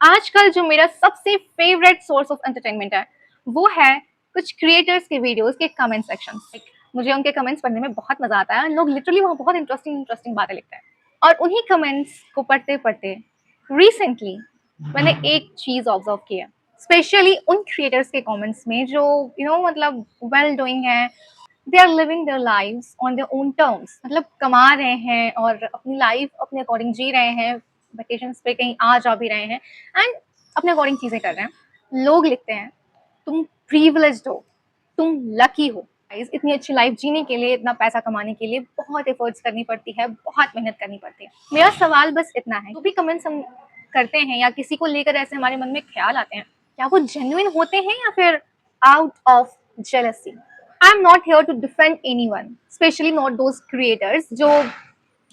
आजकल जो मेरा सबसे फेवरेट सोर्स ऑफ एंटरटेनमेंट है वो है कुछ क्रिएटर्स के वीडियोस के कमेंट सेक्शंस। मुझे उनके कमेंट्स पढ़ने में बहुत मजा आता है। लोग लिटरली वहाँ बहुत इंटरेस्टिंग इंटरेस्टिंग बातें लिखते हैं और उन्हीं कमेंट्स को पढ़ते पढ़ते रिसेंटली मैंने एक चीज ऑब्जर्व किया, स्पेशली उन क्रिएटर्स के कमेंट्स में जो मतलब वेल डूइंग है। They are living their lives on their own terms, मतलब कमा रहे हैं और अपनी लाइफ अपने अकॉर्डिंग जी रहे हैं, वेकेशन पे कहीं आ जा भी रहे हैं एंड अपने अकॉर्डिंग चीजें कर रहे हैं। लोग लिखते हैं तुम प्रिविलेज्ड हो, तुम लकी हो। Guys, इतनी अच्छी लाइफ जीने के लिए, इतना पैसा कमाने के लिए बहुत एफर्ट्स करनी पड़ती है, बहुत मेहनत करनी पड़ती है। मेरा सवाल बस इतना है, जो भी कमेंट्स हम करते हैं या किसी को लेकर ऐसे हमारे मन में ख्याल आते हैं, क्या वो जेन्युइन होते हैं या फिर out of jealousy? I am not here to defend anyone, specially not those creators जो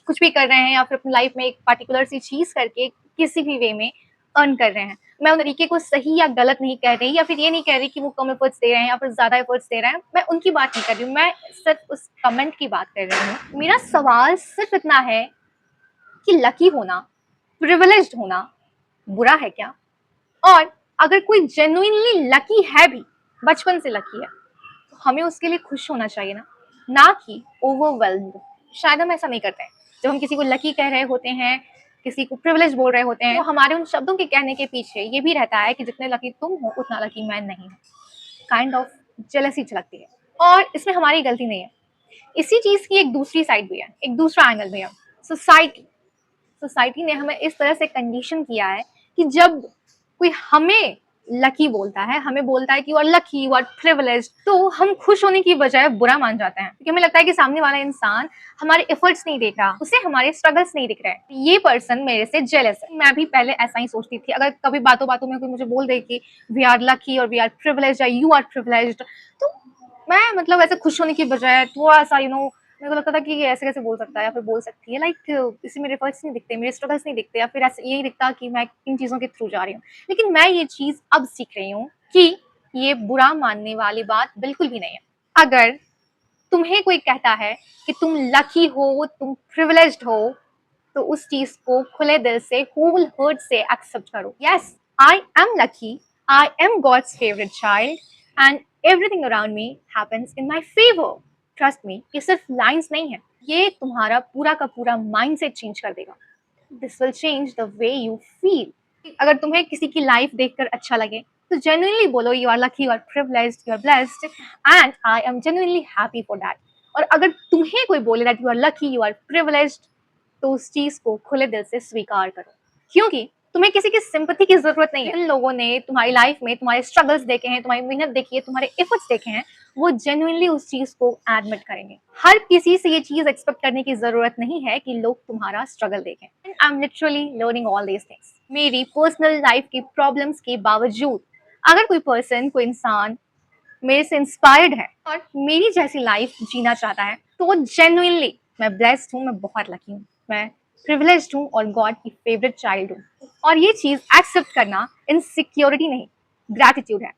कुछ भी कर रहे हैं या फिर अपनी लाइफ में एक पर्टिकुलर सी चीज करके किसी भी वे में अर्न कर रहे हैं। मैं उन तरीके को सही या गलत नहीं कह रही, या फिर ये नहीं कह रही कि वो कम एफर्ट्स दे रहे हैं या फिर ज्यादा एफर्ट्स दे रहे हैं। मैं उनकी बात नहीं कर रही हूँ, मैं सिर्फ उस कमेंट की बात कर रही हूँ। मेरा सवाल सिर्फ इतना है कि लकी होना, प्रिविलेज्ड होना बुरा है क्या? और अगर कोई जेन्युइनली लकी है भी, बचपन से लकी है, तो हमें उसके लिए खुश होना चाहिए ना कि ओवरवेल्म्ड। शायद हम ऐसा नहीं करते हैं। जब हम किसी को लकी कह रहे होते हैं, किसी को प्रिविलेज बोल रहे होते हैं, तो हमारे उन शब्दों के कहने के पीछे ये भी रहता है कि जितने लकी तुम हो उतना लकी मैं नहीं हूँ। काइंड ऑफ जेलसी झलकती है और इसमें हमारी गलती नहीं है। इसी चीज की एक दूसरी साइड भी है, एक दूसरा एंगल भी है। सोसाइटी सोसाइटी ने हमें इस तरह से कंडीशन किया है कि जब कोई हमें लकी बोलता है, हमें बोलता है कि you are lucky, you are privileged, तो हम खुश होने की बजाय बुरा मान जाते हैं, क्योंकि हमें लगता है कि सामने वाला इंसान हमारे एफर्ट्स नहीं देख रहा, उसे हमारे स्ट्रगल्स नहीं दिख रहे, ये पर्सन मेरे से जेलस है। मैं भी पहले ऐसा ही सोचती थी। अगर कभी बातों बातों में कोई मुझे बोल दे कि वी आर लकी और वी आर प्रिविलेज्ड या यू आर प्रिविलेज्ड, तो मैं मतलब ऐसे खुश होने की बजाय थोड़ा सा मेरे को लगता था कि ये ऐसे कैसे बोल सकता है या फिर बोल सकती है, लाइक इसे मेरे एफर्ट्स नहीं दिखते, मेरे स्ट्रगल्स नहीं दिखते, या फिर ऐसे यही दिखता कि मैं इन चीज़ों के थ्रू जा रही हूँ। लेकिन मैं ये चीज़ अब सीख रही हूँ कि ये बुरा मानने वाली बात बिल्कुल भी नहीं है। अगर तुम्हें कोई कहता है कि तुम लकी हो, तुम प्रिविलेज्ड हो, तो उस चीज़ को खुले दिल से, होल हार्ट से एक्सेप्ट करो। Yes, I am lucky, I am God's favourite child and everything around me happens in my favour. Trust me, ये सिर्फ लाइंस नहीं है, ये तुम्हारा पूरा का पूरा माइंडसेट चेंज कर देगा। This will change the way you feel. अगर तुम्हें किसी की लाइफ देखकर अच्छा लगे तो जेन्युइनली बोलो you are lucky, you are privileged, you are blessed and I am genuinely happy for that. और अगर तुम्हें कोई बोले that you are lucky, you are privileged, तो उस चीज को खुले दिल से स्वीकार करो, क्योंकि तुम्हें किसी की सिंपैथी की जरूरत नहीं है। जिन लोगों ने तुम्हारी लाइफ में तुम्हारे स्ट्रगल्स देखे हैं, तुम्हारी मेहनत देखी है, तुम्हारे एफर्ट्स देखे हैं, वो जेन्युइनली उस चीज को एडमिट करेंगे। हर किसी से ये चीज एक्सपेक्ट करने की जरूरत नहीं है कि लोग तुम्हारा स्ट्रगल देखें। I am literally learning all these things. मेरी पर्सनल लाइफ की प्रॉब्लम्स के बावजूद अगर कोई पर्सन, कोई इंसान मेरे से इंस्पायर्ड है और मेरी जैसी लाइफ जीना चाहता है, तो जेन्युइनली मैं ब्लेस्ड हूँ, मैं बहुत लकी हूँ, मैं प्रिविलेज्ड हूँ और गॉड की फेवरेट चाइल्ड हूँ। और ये चीज एक्सेप्ट करना इनसिक्योरिटी नहीं, ग्रैटिट्यूड है।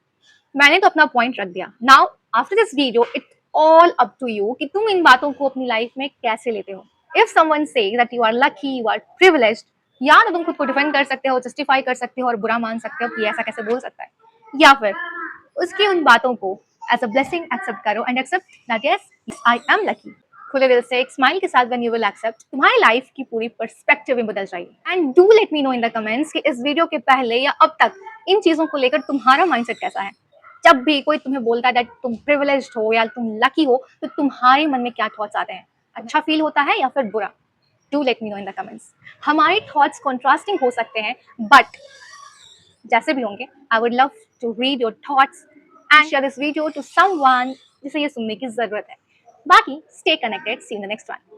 मैंने तो अपना पॉइंट रख दिया। Now after this video it all up to you कि तुम इन बातों को अपनी लाइफ में कैसे लेते हो। If someone say that you are lucky, you are privileged, या तो तुम खुद को डिफेंड कर सकते हो, जस्टिफाई कर सकते हो और बुरा मान सकते हो कि ऐसा कैसे बोल सकता है, या फिर उसकी उन बातों को एज अ ब्लेसिंग एक्सेप्ट करो and accept that yes I am lucky. खुले दिल से एक स्माइल के साथ व्हेन यू विल एक्सेप्ट, तुम्हारी लाइफ की पूरी पर्सपेक्टिव में बदल जाएगी। And do let me know in the comments कि इस वीडियो के पहले या अब तक इन चीजों को लेकर तुम्हारा माइंडसेट कैसा है। जब भी कोई तुम्हें बोलता है दैट तुम प्रिविलेज्ड हो या तुम लकी हो, तो तुम्हारे मन में क्या थॉट्स आते हैं? अच्छा फील होता है या फिर बुरा? Do let me know in the comments. हमारे थॉट्स कॉन्ट्रास्टिंग हो सकते हैं, बट जैसे भी होंगे, I would love to read your thoughts and share this video to someone जिसे ये सुनने की जरूरत है। बाकी stay connected, see you in the next one.